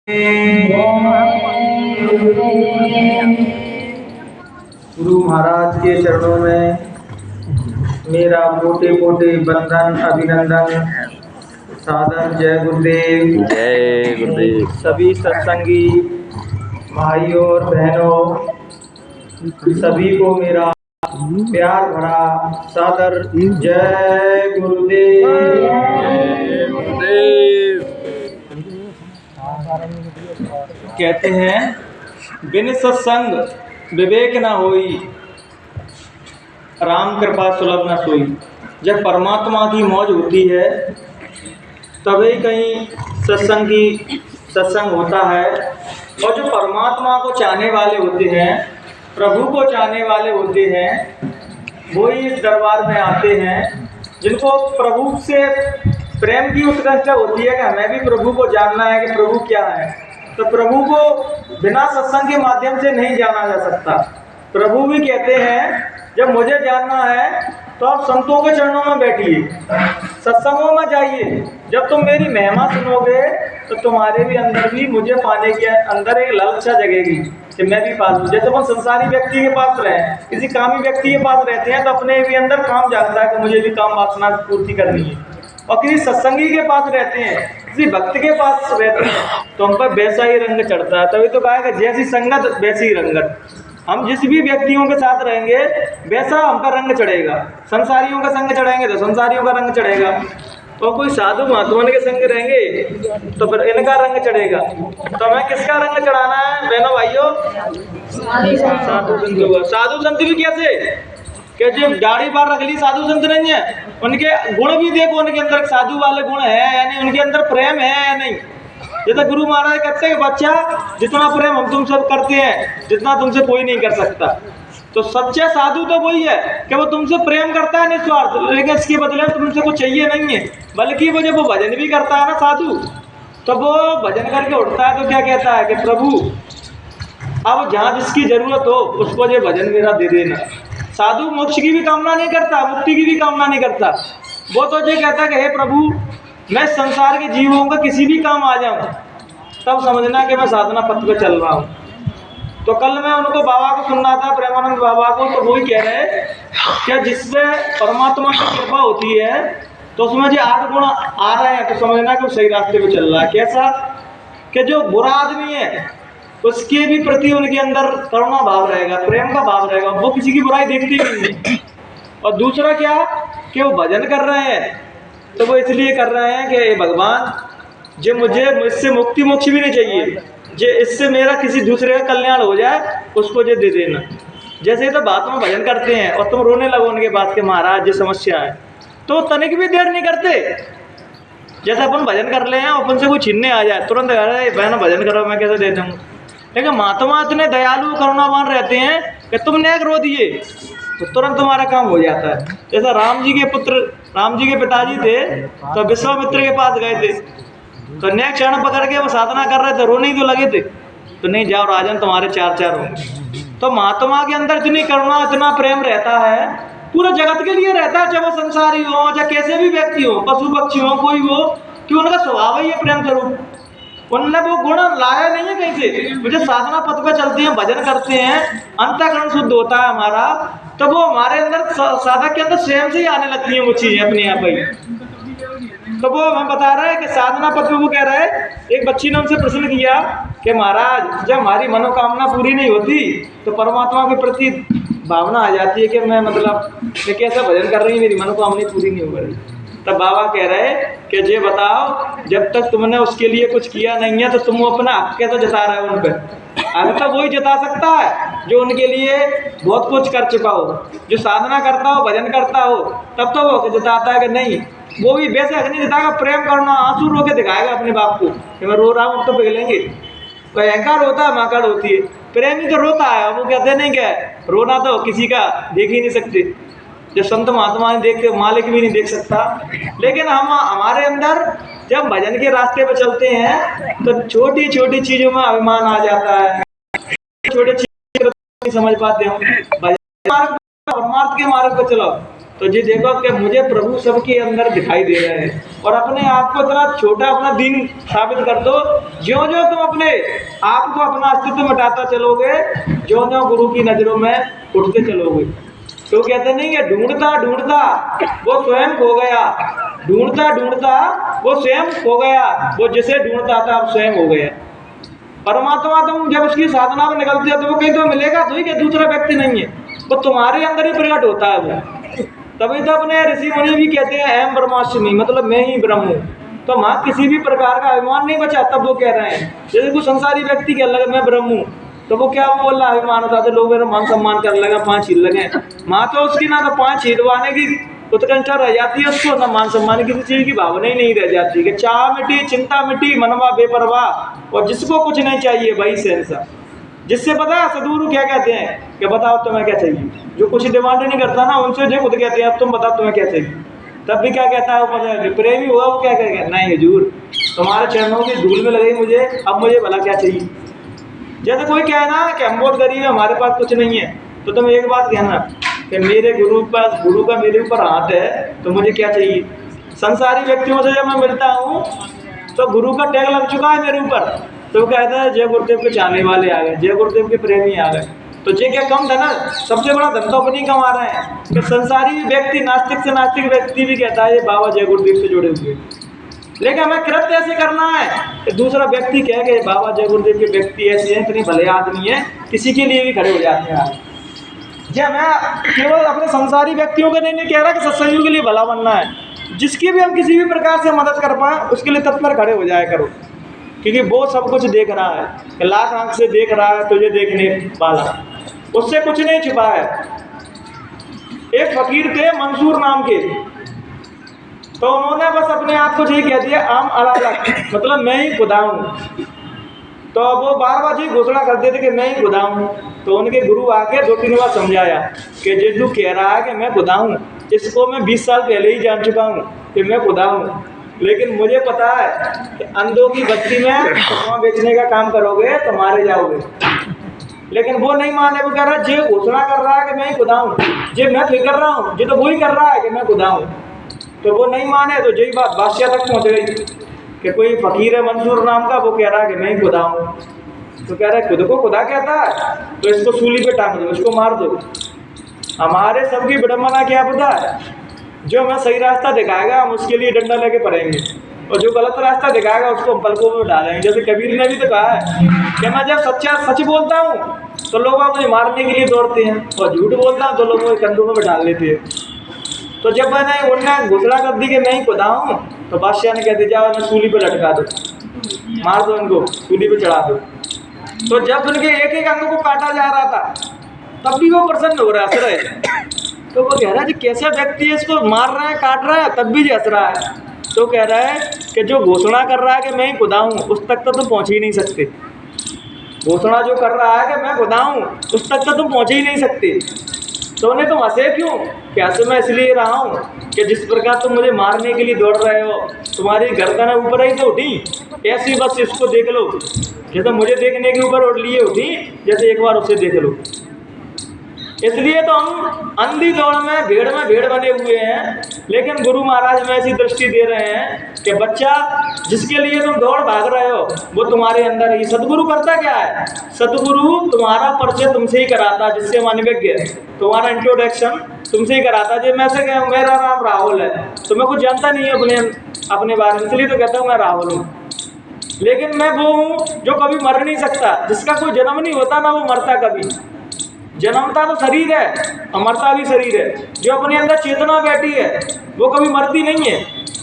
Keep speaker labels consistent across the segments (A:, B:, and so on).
A: गुरु महाराज के चरणों में मेरा कोटि कोटि बंदन अभिनंदन सादर। जय गुरुदेव,
B: जय गुरुदेव।
A: सभी सत्संगी भाइयों और बहनों, सभी को मेरा प्यार भरा सादर जय गुरुदेव।
B: जय गुरुदेव।
A: कहते हैं बिन सत्संग विवेक न होई, राम कृपा सुलभ न सोई। जब परमात्मा की मौज होती है तभी कहीं सत्संग होता है। और जो परमात्मा को चाहने वाले होते हैं, प्रभु को चाहने वाले होते हैं, वो ही इस दरबार में आते हैं। जिनको प्रभु से प्रेम की उत्कंठा होती है कि हमें भी प्रभु को जानना है कि प्रभु क्या है, तो प्रभु को बिना सत्संग के माध्यम से नहीं जाना जा सकता। प्रभु भी कहते हैं जब मुझे जानना है तो आप संतों के चरणों में बैठिए, सत्संगों में जाइए। जब तुम मेरी महिमा सुनोगे तो तुम्हारे भी अंदर भी मुझे पाने के अंदर एक लालसा जगेगी कि मैं भी पालूं। जैसे अपन संसारी व्यक्ति के पास रहे, किसी कामी व्यक्ति के पास रहते हैं तो अपने भी अंदर काम जागता है कि मुझे भी काम वासना पूर्ति करनी है। और किसी सत्संगी के पास रहते हैं, किसी भक्त के पास रहते हैं तो हम पर वैसा ही रंग चढ़ता है। तभी तो कहा कि जैसी संगत वैसी ही रंगत। हम जिस भी व्यक्तियों के साथ रहेंगे वैसा हम पर रंग चढ़ेगा। संसारियों का संग चढ़ेंगे तो संसारियों का रंग चढ़ेगा, और कोई साधु महात्मा के संग रहेंगे तो फिर इनका रंग चढ़ेगा। तो हमें किसका रंग चढ़ाना है बहनों भाइयों? साधु संत। साधु संत भी कैसे कि जो दाढ़ी बार रख ली साधु संत नहीं है, उनके गुण भी देखो, उनके अंदर साधु वाले गुण है या नहीं, उनके अंदर प्रेम है या नहीं। जैसे गुरु महाराज कहते हैं बच्चा जितना प्रेम हम तुम सब करते हैं जितना तुमसे कोई नहीं कर सकता। तो सच्चा साधु तो वही है कि वो तुमसे प्रेम करता है निस्वार्थ, लेकिन इसके बदले में तुमसे कुछ चाहिए नहीं है। बल्कि वो जब वो भजन भी करता है ना साधु, तो वो भजन करके उठता है तो क्या कहता है कि प्रभु अब जहाँ जिसकी जरूरत हो उसको ये भजन मेरा दे देना। साधु मोक्ष की भी कामना नहीं करता, मुक्ति की भी कामना नहीं करता। वो तो ये कहता है कि हे प्रभु मैं संसार के जीवों का किसी भी काम आ जाऊं, तब समझना कि मैं साधना पथ पे चल रहा हूं। तो कल मैं उनको बाबा को सुन रहा था, प्रेमानंद बाबा को, तो वही कह रहे कि जिससे परमात्मा की कृपा होती है तो उसमें जो 8 गुण आ रहे हैं तो समझना कि वो सही रास्ते पे चल रहा है। कैसा कि जो बुरा आदमी है उसके भी प्रति उनके अंदर करुणा भाव रहेगा, प्रेम का भाव रहेगा, वो किसी की बुराई देखती भी नहीं। और दूसरा क्या कि वो भजन कर रहे हैं तो वो इसलिए कर रहे हैं कि भगवान जो मुझसे मुक्ति मोक्ष भी नहीं चाहिए, जो इससे मेरा किसी दूसरे का कल्याण हो जाए उसको जो दे देना। जैसे तो बात में भजन करते हैं और तुम रोने लगो उनके बात के महाराज जो समस्या है, तो तनिक भी देर नहीं करते। जैसे अपन भजन कर ले हैं, अपन से कोई छीनने आ जाए तुरंत बहन भजन करो मैं कैसे दे दूँ। लेकिन महात्मा इतने दयालु करुणावान रहते हैं कि तुमने एक रो दिए तो तुरंत तुम्हारा काम हो जाता है। जैसा राम जी के पुत्र, राम जी के पिताजी थे तो विश्वामित्र के पास गए थे, तो नेक क्षण पकड़ के वो साधना कर रहे थे, रोने ही तो लगे थे, तो नहीं जाओ राजन तुम्हारे 4 होंगे। तो महात्मा के अंदर इतनी करुणा इतना प्रेम रहता है, पूरे जगत के लिए रहता है, चाहे वो संसारी हो चाहे कैसे भी व्यक्ति हो, पशु पक्षी हो कोई हो, कि उनका स्वभाव ही है प्रेम स्वरूप। उनने वो गुण लाया नहीं है कहीं से। मुझे साधना पथ पे चलते हैं, भजन करते हैं, अंतःकरण शुद्ध होता है हमारा, तो वो हमारे अंदर साधक के अंदर स्वयं से ही आने लगती है वो चीज़ें अपने आप ही। तो वो हम बता रहे हैं कि साधना पथ पे वो कह रहे हैं, एक बच्ची ने उनसे प्रश्न किया कि महाराज जब हमारी मनोकामना पूरी नहीं होती तो परमात्मा के प्रति भावना आ जाती है कि मैं कैसा भजन कर रही हूँ, मेरी मनोकामना पूरी नहीं हो रही। तब बाबा कह रहे कि ये बताओ जब तक तुमने उसके लिए कुछ किया नहीं है तो तुम अपना हक कैसे जता रहे हो उन पर। अगर तक वही जता सकता है जो उनके लिए बहुत कुछ कर चुका हो, जो साधना करता हो भजन करता हो, तब तो वो जताता है कि नहीं। वो भी वैसे हक नहीं जताएगा, प्रेम करना आंसू रो के दिखाएगा अपने बाप को कि मैं रो रहा हूँ तो पिघलेंगे। तो अहंकार होता है, माकड़ होती है, प्रेमी तो रोता है। वो कहते नहीं क्या रोना तो किसी का देख ही नहीं सकते, जब संत महात्मा देख के मालिक भी नहीं देख सकता। लेकिन हम हमारे अंदर जब भजन के रास्ते पे चलते हैं तो छोटी छोटी चीजों में अभिमान आ जाता है, छोटे चीज नहीं समझ पाते हम। परमार्थ के मार्ग पर चलो तो जी देखो कि मुझे प्रभु सबके अंदर दिखाई दे रहे हैं। और अपने आप को इतना छोटा अपना दीन साबित कर दो। ज्यों ज्यों तुम अपने आप को अपना अस्तित्व मिटाता चलोगे, ज्यों ज्यों गुरु की नजरों में उठते चलोगे। तो कहते नहीं है ढूंढता ढूंढता वो स्वयं खो गया, ढूंढता ढूंढता वो स्वयं खो गया, वो जिसे ढूंढता था अब स्वयं हो गया। परमात्मा तुम जब उसकी साधना में निकलते हो तो वो कहीं तो मिलेगा तो ही कि दूसरा व्यक्ति नहीं है, वो तुम्हारे अंदर ही प्रकट होता है वो। तभी तो अपने ऋषि मुनि भी कहते हैं अहम ब्रह्मास्मि, मतलब मैं ही ब्रह्म हूँ। तो वहाँ किसी भी प्रकार का अभिमान नहीं बचा, तब वो कह रहे हैं। जैसे कोई संसारी व्यक्ति कह लगे मैं ब्रह्म हूँ, तो वो क्या बोल रहा अभिमान होता है, लोग मेरा मान सम्मान कर लगे, 5 छील लगे। माँ तो उसकी ना तो 5 छीलवाने की उत्कंठा रह जाती है उसको, ना मान सम्मान किसी चीज की भावना ही नहीं रह जाती कि चाह मिटी चिंता मिटी मनवा बेपरवाह। और जिसको कुछ नहीं चाहिए वही सहनसा, जिससे पता है सदगुरु क्या कहते हैं कि बताओ तुम्हें क्या चाहिए। जो कुछ डिमांड नहीं करता ना उनसे जो खुद कहते हैं अब तुम बताओ तुम्हें क्या चाहिए। तब भी क्या कहता है वो, पता प्रेमी हुआ वो क्या कहेगा, नहीं हुजूर तुम्हारे चरणों की धूल में लगी मुझे, अब मुझे भला क्या चाहिए। जैसे कोई कहना कि हम बहुत गरीब है हमारे पास कुछ नहीं है, तो तुम एक बात कहना कि मेरे गुरु का मेरे ऊपर हाथ है तो मुझे क्या चाहिए। संसारी व्यक्तियों से जब मैं मिलता हूँ तो गुरु का टैग लग चुका है मेरे ऊपर, तो वो कहता है जय गुरुदेव के चाहने वाले आ गए, जय गुरुदेव के प्रेमी आ गए। तो ये क्या कम था ना, सबसे बड़ा धन तो अपनी कमा रहे हैं। कि संसारी व्यक्ति नास्तिक से नास्तिक व्यक्ति भी कहता है ये बाबा जय गुरुदेव से जुड़े हुए, लेकिन हमें कृत्य ऐसे करना है कि दूसरा व्यक्ति कह के बाबा जय गुरुदेव के व्यक्ति ऐसे हैं, इतने भले आदमी हैं, किसी के लिए भी खड़े हो जाते हैं। जब मैं केवल अपने संसारी व्यक्तियों का नहीं कह रहा कि सत्संगियों के लिए भला बनना है, जिसकी भी हम किसी भी प्रकार से मदद कर पाए उसके लिए तत्पर खड़े हो जाया करो, क्योंकि वो सब कुछ देख रहा है कि लाख आंख से देख रहा है तुझे देखने वाला, उससे कुछ नहीं छुपा है। एक फकीर थे मंसूर नाम के, तो उन्होंने बस अपने आप को यही कह दिया आम अलालक, मतलब मैं ही खुदा हूँ। तो वो बार बार जी घोषणा करते थे कि मैं ही खुदा हूँ। तो उनके गुरु आके 2-3 बार समझाया कि जिसको कह रहा है कि मैं खुदा हूँ, इसको मैं 20 साल पहले ही जान चुका हूँ कि मैं खुदा हूँ, लेकिन मुझे पता है कि अंधों की बस्ती में चश्मा बेचने का काम करोगे तो मारे जाओगे। लेकिन वो नहीं माने, वो कह रहा है जे घोषणा कर रहा है कि मैं ही खुदा हूँ, जे मैं फिर कर रहा हूँ, जे तो वही कर रहा है कि मैं खुदा हूँ। तो वो नहीं माने, तो यही बात बादशाह तक पहुँच गई कि कोई फकीर है मंसूर नाम का, वो कह रहा है कि मैं ही खुदा हूँ। तो कह रहा है खुद को खुदा कहता है तो इसको सूली पे टांग दो, इसको मार दो। हमारे सबकी विडम्बना क्या पता है, जो हमें सही रास्ता दिखाएगा हम उसके लिए डंडा लेके पड़ेंगे, और जो गलत रास्ता दिखाएगा उसको हम पलकों में डालेंगे। जैसे कबीर ने भी तो कहा है कि मैं जब सच बोलता हूँ तो लोग मुझे मारने के लिए दौड़ते हैं, और झूठ बोलता हूँ तो लोग मुझे कंधों में डाल लेते हैं। तो जब मैंने उन्हें घोषणा कर दी कि मैं ही खुदा हूँ, तो बादशाह ने कह दिया जाओ इन्हें सूली पे लटका दो, मार दो, इनको सूली पे चढ़ा दो। तो जब उनके एक एक अंग को काटा जा रहा था तब भी वो प्रसन्न हो रहा है। तो वो कह रहा है जी कैसा व्यक्ति है, इसको मार रहा है काट रहा है तब भी हंस रहा है। तो कह रहा है कि जो घोषणा कर रहा है कि मैं ही खुदा हूँ उस तक तो तुम पहुँच ही नहीं सकते। घोषणा जो कर रहा है कि मैं खुदा हूँ उस तक तो तुम पहुँच ही नहीं सकते। तो उन्हें तुम हंसे क्यों? क्या से मैं इसलिए रहा हूँ कि जिस प्रकार तुम मुझे मारने के लिए दौड़ रहे हो, तुम्हारी गर्दन ऊपर ही तो उठी ऐसी, बस इसको देख लो, जैसे मुझे देखने के ऊपर उठ लिए उठी, जैसे एक बार उसे देख लो। इसलिए तो हम अंधी दौड़ में भेड़ बने हुए हैं, लेकिन गुरु महाराज हमें ऐसी दृष्टि दे रहे हैं कि बच्चा जिसके लिए तुम दौड़ भाग रहे हो वो तुम्हारे अंदर ही। सतगुरु करता क्या है, सतगुरु तुम्हारा परिचय तुमसे ही कराता, जिससे अनभिज्ञ तुम्हारा इंट्रोडक्शन तुमसे ही कराता। जो मैं से कहूँ मेरा नाम राहुल है तो मैं कुछ जानता नहीं है अपने बारे में, इसलिए तो कहता हूँ मैं राहुल हूँ। लेकिन मैं वो हूँ जो कभी मर नहीं सकता, जिसका कोई जन्म नहीं होता ना वो मरता कभी। जन्मता तो शरीर है और मरता भी शरीर है। जो अपने अंदर चेतना बैठी है वो कभी मरती नहीं है।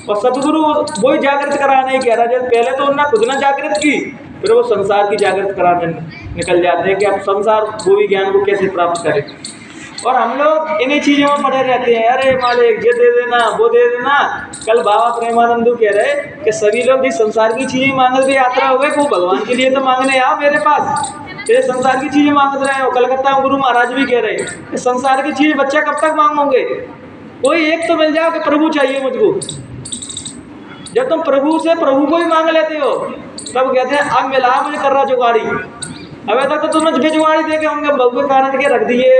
A: और सतगुरु वही जागृत कराने ही कह रहा है। पहले तो उन्होंने खुद ने जागृत की, फिर वो संसार की जागृत कराने निकल जाते हैं कि अब संसार वो भी ज्ञान को कैसे प्राप्त करे। और हम लोग इन्हीं चीज़ों में पड़े रहते हैं, अरे मालिक ये दे देना वो दे देना। कल बाबा प्रेमानंदू कह रहे कि सभी लोग भी संसार की चीज़ें मांगने की यात्रा हो गई, वो भगवान के लिए तो मांगने आओ मेरे पास, तेरे संसार की चीज़ें मांग रहे हो। कलकत्ता में गुरु महाराज भी कह रहे कि संसार की चीज़ बच्चा कब तक मांगोगे, कोई एक तो मिल जाओ कि प्रभु चाहिए मुझको। जब तुम प्रभु से प्रभु को ही मांग लेते हो तब कहते हैं अब मिला मुझे कर रहा जुगाड़ी। अब तक तो तुमने जुगाड़ी दे के होंगे बबुए कारण के रख दिए,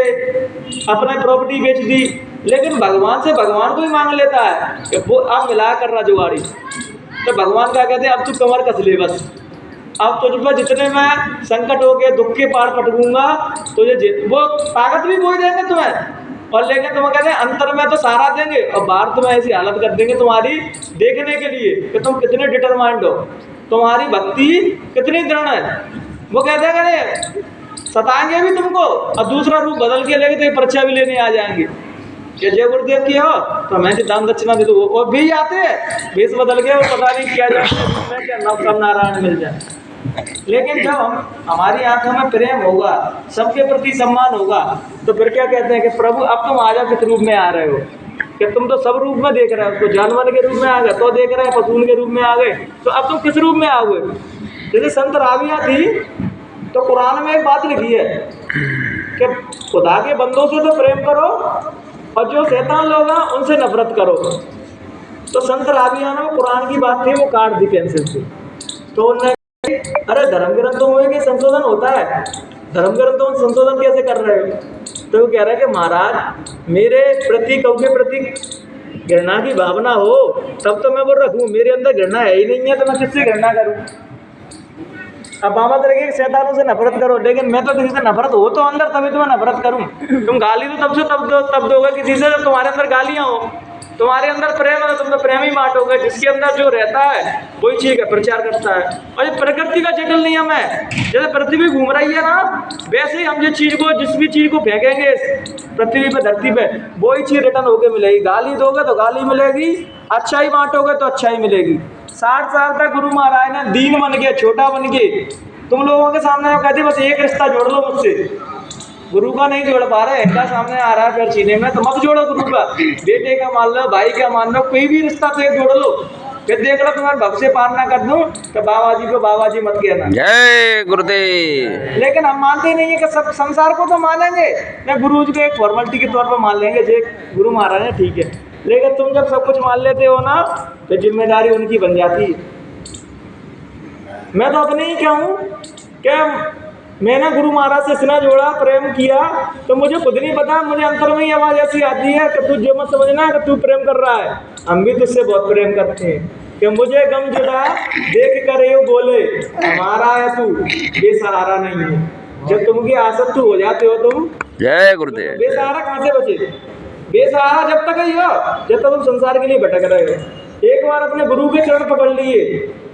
A: अपने प्रॉपर्टी बेच दी, लेकिन भगवान से भगवान को ही मांग लेता है कि वो अब मिला कर रहा जुगाड़ी। तो भगवान क्या कहते हैं, अब तू कमर कस ले बस, अब तुझ पर जितने मैं संकट हो गए दुख के पार पटकूंगा तुझे वो ताकत भी वो ही देंगे तुम्हें, और लेकिन तुम्हें कहते हैं अंतर में तो सारा देंगे और बाहर तुम्हें ऐसी हालत कर देंगे तुम्हारी देखने के लिए कि तुम कितने डिटरमाइंड हो, तुम्हारी भक्ति कितनी दृढ़ है। वो कहते हैं अरे सताएंगे भी तुमको और दूसरा रूप बदल के लेके तो परीक्षा भी लेने आ जाएंगे कि जय गुरुदेव की हो तो मैं दान दक्षिणा दे दूँ, और भी आते हैं भेष बदल के, वो पता नहीं क्या जाए क्या नव नारायण मिल जाए। लेकिन जब हमारी आंखों में प्रेम होगा, सबके प्रति सम्मान होगा, तो फिर क्या कहते हैं कि प्रभु अब तुम आजा किस रूप में आ रहे हो, कि तुम तो सब रूप में देख रहे हो, उसको जानवर के रूप में आ गए तो देख रहे हैं, पशुओं के रूप में आ गए, तो अब तुम किस रूप में आओगे। जैसे संत राबिया थी तो कुरान में एक बात लिखी है कि खुदा के बंदों से तो प्रेम करो और जो शैतान लोग हैं उनसे नफरत करो। तो संत राबिया ने कुरान की बात थी वो काट दी पेंसिल से, तो उन्होंने अरे धर्म ग्रंथों में कि संशोधन होता है, धर्म ग्रंथों में संशोधन कैसे कर रहे हो। तो वो कह रहा है कि महाराज मेरे प्रति कौ के प्रति घृणा की भावना हो तब तो मैं वो रखूँ, मेरे अंदर घृणा है ही नहीं है तो मैं किससे घृणा करूँ। अब बाबा तरह के शैतानों से नफरत करो, लेकिन मैं तो किसी से नफरत हो तो अंदर तभी तुम्हें नफरत करूँ। तुम गाली तो तब दोगे किसी से जब तुम्हारे अंदर गालियाँ हो, तुम्हारे अंदर प्रेम है तुम तो प्रेम ही बांटोगे। जिसके अंदर जो रहता है वही चीज़ का प्रचार करता है। और ये प्रकृति का जटिल नियम है, जैसे पृथ्वी घूम रही है ना वैसे ही हम जिस भी चीज़ को फेंकेंगे पृथ्वी पे धरती पे वही चीज़ रिटर्न होके मिलेगी। गाली दोगे तो गाली मिलेगी, अच्छा ही बांटोगे तो अच्छा ही मिलेगी। 60 साल तक गुरु महाराज ने दीन बन के छोटा बन के तुम लोगों के सामने कहते बस एक रिश्ता जोड़ लो मुझसे, गुरु का नहीं जोड़ पा रहे, इनका सामने आ रहा है फिर सीने में, तो मत जोड़ो गुरु का, बेटे का मान लो, भाई का मान लो, कोई भी रिश्ता तो एक जोड़ लो। फिर देख लो तुम्हारे भक्त से पार ना कर दूं तो बाबा जी को बाबा जी मत कहना।
B: जय गुरुदेव।
A: लेकिन हम मानते नहीं है कि सब संसार को तो मानेंगे, मैं गुरु जी को एक फॉर्मेलिटी के तौर पर मान लेंगे, जो गुरु महाराज है ठीक है। लेकिन तुम जब सब कुछ मान लेते हो ना तो जिम्मेदारी उनकी बन जाती है। मैं तो अपने ही क्या हूँ क्या मैंने गुरु महाराज से स्नेह जोड़ा, प्रेम किया, तो मुझे खुद नहीं पता, मुझे अंतर में ही आवाज़ ऐसी आती है कि तू जो मत समझना कि तू प्रेम कर रहा है, हम भी तुझसे बहुत प्रेम करते हैं कि मुझे गम जुड़ा देख कर ये बोले हमारा है तू बेसहारा नहीं है। जब तुमकी आसक्त हो जाते हो तुम
B: जय गुरुदेव।
A: बेसहारा कहाँ से बचे, बेसहारा जब तक ही हो जब तक तुम संसार के लिए भटक रहे हो। एक बार अपने गुरु के चरण पकड़ लिए,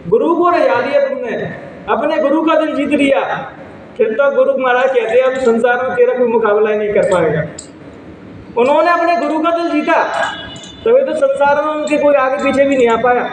A: गुरु को रजा लिया तुमने, अपने गुरु का दिल जीत लिया, फिर तो गुरु महाराज कहते हैं अब संसार में तेरा कोई मुकाबला ही नहीं कर पाएगा। उन्होंने अपने गुरु का दिल जीता तभी तो संसार में उनके कोई आगे पीछे भी नहीं आ पाया।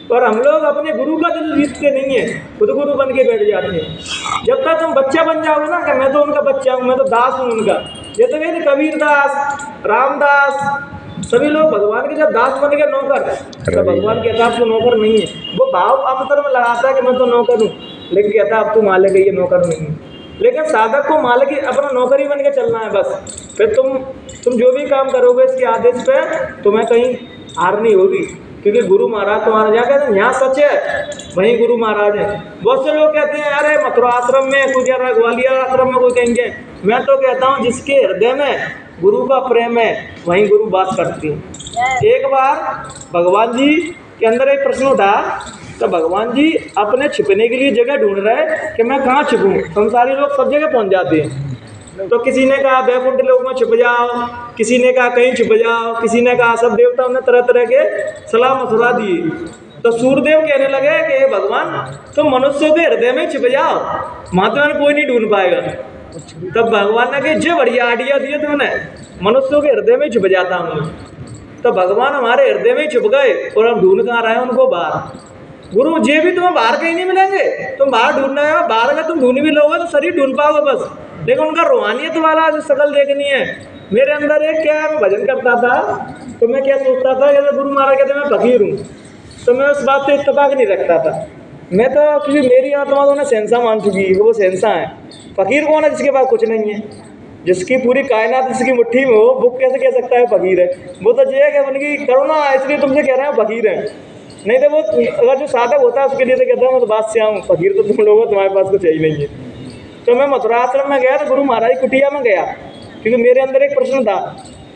A: पर हम लोग अपने गुरु का दिल जीतते नहीं है, खुद गुरु बन के बैठ जाते हैं। जब तक तुम बच्चा बन जाओगे ना कि मैं तो उनका बच्चा हूँ, मैं तो दास हूँ उनका, जैसे कहते कबीर दास, रामदास, सभी लोग भगवान के जब दास बन गए नौकर, तो भगवान कहता है अब तो नौकर नहीं है। वो भाव अंतर में लगाता है कि मैं तो नौकर हूँ, लेकिन कहता है अब तू मालिक है, ये नौकर नहीं है। लेकिन साधक को मालिक अपना नौकरी बन के चलना है बस। फिर तुम जो भी काम करोगे इसके आदेश पे तुम्हें कहीं हार नहीं होगी, क्योंकि गुरु महाराज तुम्हारा जा कहते हैं यहाँ सच है वहीं गुरु महाराज है। बहुत से लोग कहते हैं अरे मथुरा आश्रम में कोई कह रहा है, ग्वालियर आश्रम में कोई कहेंगे, मैं तो कहता हूँ जिसके हृदय में गुरु का प्रेम है वहीं गुरु बात करती है। एक बार भगवान जी के अंदर एक प्रश्न उठा, तो भगवान जी अपने छिपने के लिए जगह ढूंढ रहे हैं कि मैं कहाँ छिपूँ। संसारी लोग सब जगह पहुँच जाते हैं, तो किसी ने कहा वैकुंठ लोक में छिप जाओ, किसी ने कहा कहीं छिप जाओ, किसी ने कहा, सब देवताओं ने तरह तरह के सलाह मशवरा दिए। तो सूर्यदेव कहने लगे कि हे भगवान तुम मनुष्यों के हृदय में छिप जाओ, महात्मा कोई नहीं ढूंढ पाएगा। तब भगवान ने कहा जो बढ़िया आइडिया दिए तुमने, मनुष्यों के हृदय में छिप जाता हूँ। तो भगवान हमारे हृदय में छिप गए और हम ढूंढ कहाँ रहे हैं उनको बाहर। गुरु जी भी तुम्हें बाहर कहीं नहीं मिलेंगे, तुम बाहर ढूंढ रहे हो, बाहर अगर तुम ढूंढ भी लोगे तो शरीर ढूंढ पाओगे बस, लेकिन उनका रूहानियत वाला जो शकल देखनी है। मेरे अंदर एक क्या मैं भजन करता था तो मैं क्या सोचता था, जैसे गुरु महाराज कहते मैं फकीर हूँ, तो मैं उस बात से इत्तेफाक नहीं रखता था। मैं तो क्योंकि मेरी आत्मा तो उन्हें शहंशाह मान चुकी है, वो शहंशाह है। फकीर कौन है जिसके पास कुछ नहीं है, जिसकी पूरी कायनात जिसकी मुट्ठी में हो, वो कैसे कह सकता है फकीर है। वो तो ये है कि उनकी करुणा इसलिए तुमसे कह रहे हैं फकीर है, नहीं तो वो अगर जो साधक होता है उसके लिए तो कहता है मैं तो बादशाह हूँ, फकीर तो तुम लोग हो, तुम्हारे पास कुछ ही नहीं है। तो मैं मथुरा आश्रम में गया तो गुरु महाराज कुटिया में गया, क्योंकि मेरे अंदर एक प्रश्न था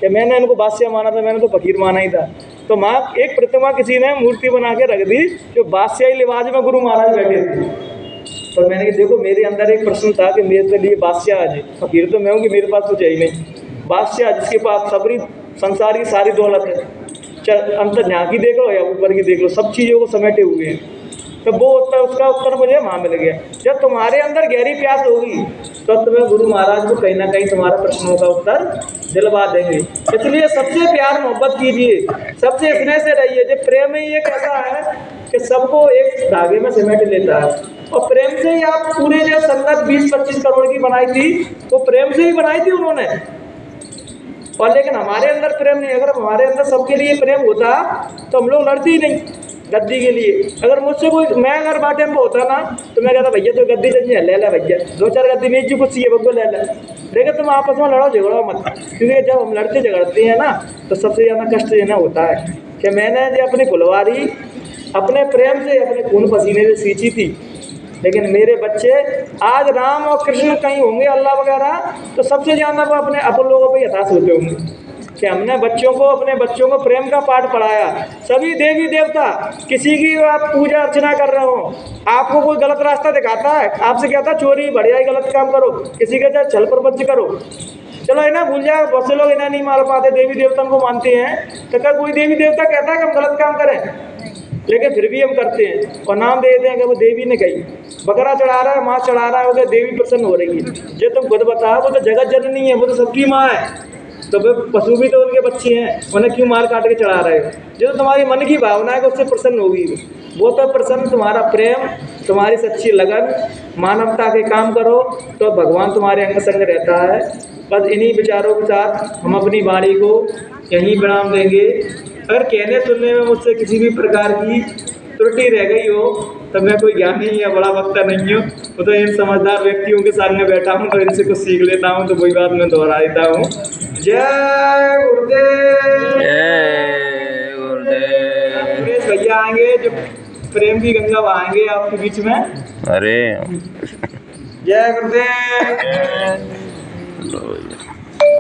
A: कि मैंने इनको बादशाह माना था, मैंने तो फकीर माना ही था। तो माँ एक प्रतिमा किसी ने मूर्ति बना के रख दी जो बादशाही लिबाज में गुरु महाराज बैठे थे। तो मैंने कहा देखो मेरे अंदर एक प्रश्न था कि मेरे लिए बादशाह है, फकीर तो मैं हूँ कि मेरे पास कुछ है ही नहीं, बादशाह जिसके पास सबरी संसार की सारी दौलत है, चाहे अंतर यहाँ की देख लो या ऊपर की देख लो, सब चीज़ों को समेटे हुए हैं। तो वो उत्तर, उसका उत्तर मुझे वहाँ मिल गया। जब तुम्हारे अंदर गहरी प्यास होगी तो तुम्हें गुरु महाराज को कहीं ना कहीं तुम्हारा प्रश्नों का उत्तर दिलवा देंगे। इसलिए सबसे प्यार मोहब्बत कीजिए, सबसे स्नेह से रहिए। जब प्रेम ही एक ऐसा है कि सबको एक धागे में समेट लेता है, और प्रेम से ही आप पूरे जो संगत 20-25 करोड़ की बनाई थी वो प्रेम से ही बनाई थी उन्होंने। और लेकिन हमारे अंदर प्रेम नहीं। अगर हमारे अंदर सबके लिए प्रेम होता तो हम लोग लड़ते ही नहीं गद्दी के लिए। अगर मुझसे कोई, मैं अगर बाटे में होता ना तो मैं कहता भैया तो गद्दी चाहिए, ले ला भैया 2-4 गद्दी मेज जी कुछ चाहिए बग्गो ले ला। लेकिन तुम आपस में लड़ो झगड़ो मत, क्योंकि जब हम लड़ते झगड़ते हैं ना तो सबसे ज़्यादा कष्ट देना होता है। कि मैंने जो अपनी फुलवारी अपने प्रेम से, अपने खून पसीने से सींची थी, लेकिन मेरे बच्चे आज राम और कृष्ण कहीं होंगे अल्लाह वगैरह, तो सबसे ज़्यादा वो अपने अपन लोगों पर हताश होते होंगे कि हमने अपने बच्चों को प्रेम का पाठ पढ़ाया। सभी देवी देवता, किसी की आप पूजा अर्चना कर रहे हो, आपको कोई गलत रास्ता दिखाता है, आपसे कहता है चोरी बढ़िया ही गलत काम करो, किसी के साथ छल प्रपंच करो, चलो है ना भूल जाओ। बहुत से लोग इन्हें नहीं मार पाते, देवी देवताओं को मानते हैं, तो क्या कोई देवी देवता कहता है कि हम गलत काम करें? लेकिन फिर भी हम करते हैं और नाम दे देते हैं कि वो देवी ने कही। बकरा चढ़ा रहा है, माँ चढ़ा रहा है, वो देवी प्रसन्न हो रही है। जो तुम खुद बताओ, वो तो जगत जननी है, वो तो सबकी माँ है, तो वे पशु भी तो उनके बच्चे हैं, उन्हें क्यों मार काट के चढ़ा रहे हो? जो तुम्हारी मन की भावना है कि उससे प्रसन्न होगी, वो तो प्रसन्न, तुम्हारा प्रेम, तुम्हारी सच्ची लगन, मानवता के काम करो तो भगवान तुम्हारे अंग संग रहता है। बस इन्हीं विचारों के साथ हम अपनी वाणी को यहीं विराम देंगे। अगर कहने सुनने में मुझसे किसी भी प्रकार की त्रुटि रह गई हो तो मैं कोई ज्ञानी या बड़ा वक्ता नहीं हूँ, वो तो इन समझदार व्यक्तियों के सामने बैठा हूँ तो इनसे कुछ सीख लेता हूँ, तो वही बात मैं दोहरा देता हूँ। जय गुरुदेव।
B: जय गुरुदेव।
A: सुरेश भैया आएंगे जो प्रेम की गंगा बहाएंगे आपके बीच में।
B: अरे
A: जय गुरुदेव।
B: लो।